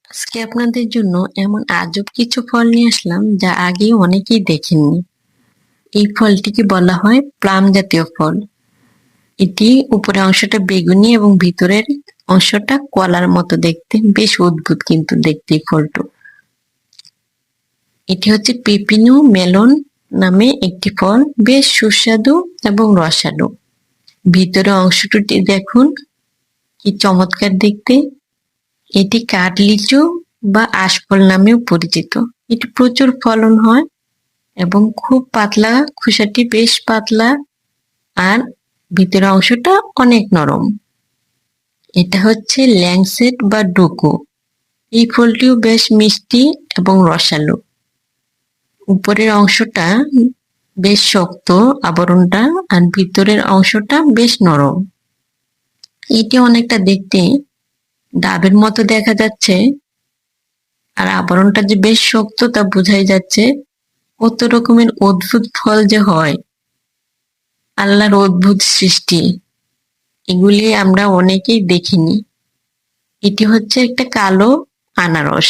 আজকে আপনাদের জন্য এমন আজব কিছু ফল নিয়ে আসলাম যা আগে অনেকেই দেখেননি। এই ফলটিকে বলা হয় প্লাম জাতীয় ফল। এটি উপরের অংশটা বেগুনি এবং ভিতরের অংশটা কলার মতো দেখতে, বেশ অদ্ভুত কিন্তু দেখতে এই ফলটা। এটি হচ্ছে পেপিনো মেলন নামে একটি ফল, বেশ সুস্বাদু এবং রসালো। ভিতরের অংশটি দেখুন কি চমৎকার দেখতে। এটি কাঠলিচু বা আশফল নামেও পরিচিত। এটি প্রচুর ফলন হয় এবং খুব পাতলা, খোসাটি বেশ পাতলা আর ভিতরের অংশটা অনেক নরম। এটা হচ্ছে ল্যাংসেট বা ডুকু। এই ফলটিও বেশ মিষ্টি এবং রসালো। উপরের অংশটা বেশ শক্ত আবরণটা, আর ভিতরের অংশটা বেশ নরম। এটি অনেকটা দেখতে ডাবের মতো দেখা যাচ্ছে, আর আবরণটা যে বেশ শক্ত তা বোঝাই যাচ্ছে। কত রকমের অদ্ভুত ফল যে হয়, আল্লাহর অদ্ভুত সৃষ্টি, এগুলি আমরা অনেকেই দেখিনি। এটি হচ্ছে একটা কালো আনারস।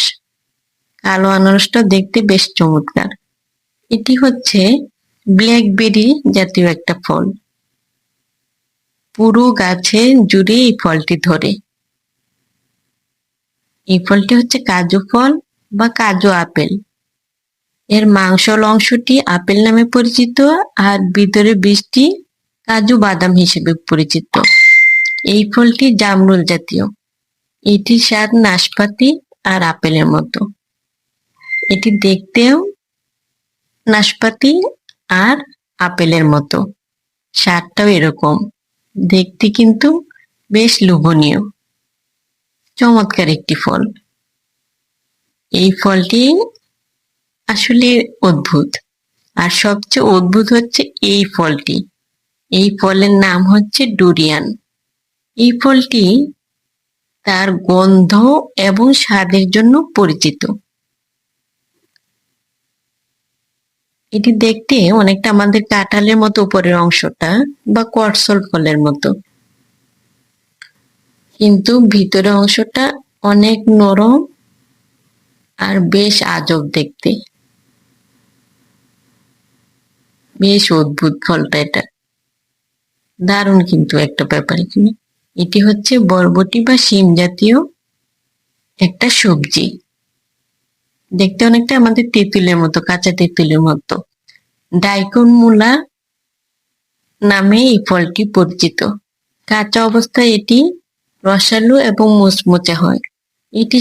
কালো আনারসটা দেখতে বেশ চমৎকার। এটি হচ্ছে ব্ল্যাকবেরি জাতীয় একটা ফল। পুরো গাছে জুড়ে এই ফলটি ধরে। এই ফলটি হচ্ছে কাজু ফল বা কাজু আপেল। এর মাংসল অংশটি আপেল নামে পরিচিত, আর ভিতরে বীজটি কাজু বাদাম হিসেবে পরিচিত। এই ফলটি জামরুল জাতীয়। এটির স্বাদ নাশপাতি আর আপেলের মতো। এটি দেখতেও নাশপাতি আর আপেলের মতো, স্বাদটাও এরকম। দেখতে কিন্তু বেশ লোভনীয়, চমৎকার একটি ফল। এই ফলটি আসলে অদ্ভুত, আর সবচেয়ে অদ্ভুত হচ্ছে এই ফলটি। এই ফলের নাম হচ্ছে ডুরিয়ান। এই ফলটি তার গন্ধ এবং স্বাদের জন্য পরিচিত। এটি দেখতে অনেকটা আমাদের কাঁঠালের মতো উপরের অংশটা, বা কটসল ফলের মতো, কিন্তু ভিতরের অংশটা অনেক নরম আর বেশ আজব দেখতে। বেশ অদ্ভুত ফলটা, এটা দারুণ কিন্তু একটা ব্যাপার এখানে। এটি হচ্ছে বরবটি বা শিম জাতীয় একটা সবজি। দেখতে অনেকটা আমাদের তেঁতুলের মতো, কাঁচা তেঁতুলের মতো। ডাইকন মূলা নামে এই ফলটি পরিচিত। কাঁচা অবস্থায় এটি রসালো এবং মুচমুচে হয়। এটি